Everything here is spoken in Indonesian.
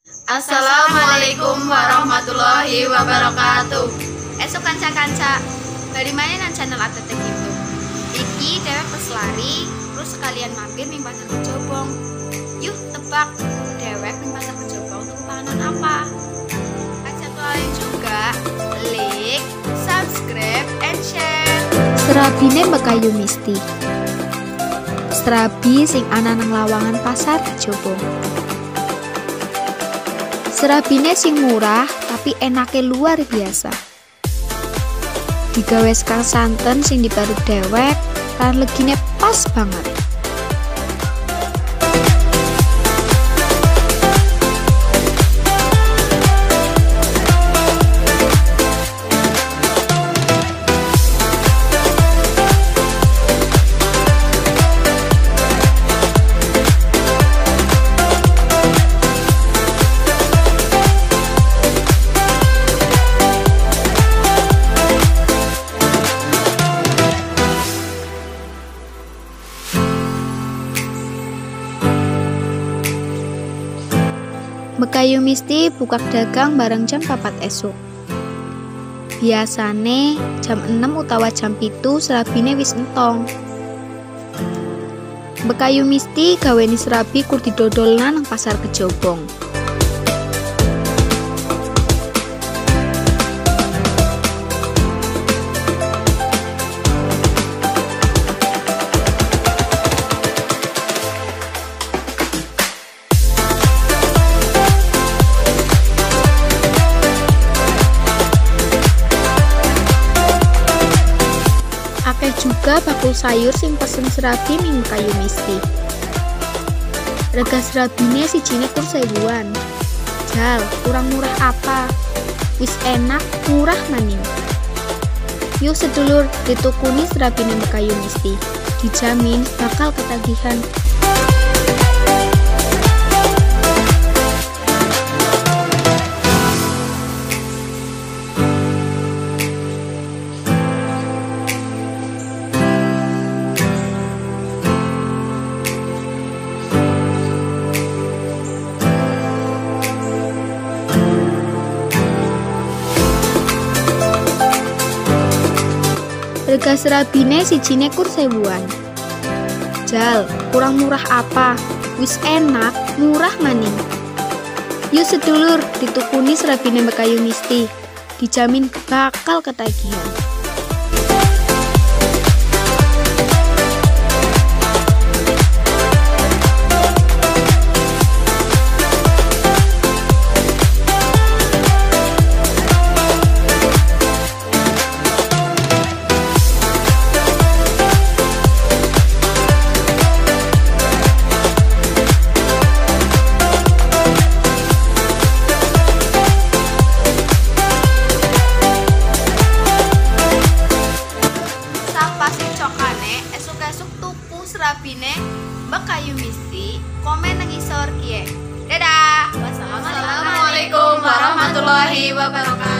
Assalamualaikum warahmatullahi wabarakatuh. Esok kanca-kanca, bari mana nang channel Atletik itu. Iki dewek peselari, terus sekalian mampir ning pasar Kejobong. Yuk tebak, dewek ning pasar Kejobong tuh panganan apa? Ajak lain juga, like, subscribe, and share. Serabine Mekayu Misti. Serabi sing ana nang lawangan pasar Kejobong. Serabine sing murah tapi enake luar biasa. Digawe sekang santen sing diparut dewek lan legine pas banget. Mekayu Misti buka dagang bareng jam 4 esuk. Biasane jam 6 utawa jam 7 serabine wis entong. Mekayu Misti gaweni serabi kur didodolna nang pasar Kejobong. Akeh juga bakul sayur sing pesen serabi ning Mekayu Misti. Rega serabine sijine kur 1000-an. Jal, kurang murah apa? Wis enak, murah maning. Yuk sedulur ditukuni serabine Mekayu Misti. Dijamin bakal ketagihan. Rega serabine sijine kur 1000-an. Jal, kurang murah apa? Wis enak, murah maning. Yuk sedulur ditukuni serabine Mekayu Misti. Dijamin bakal ketagihan. Esuk tuku serabine Mekayu Misti, komen nang isor kiye. Dadah. Wassalamualaikum warahmatullahi wabarakatuh.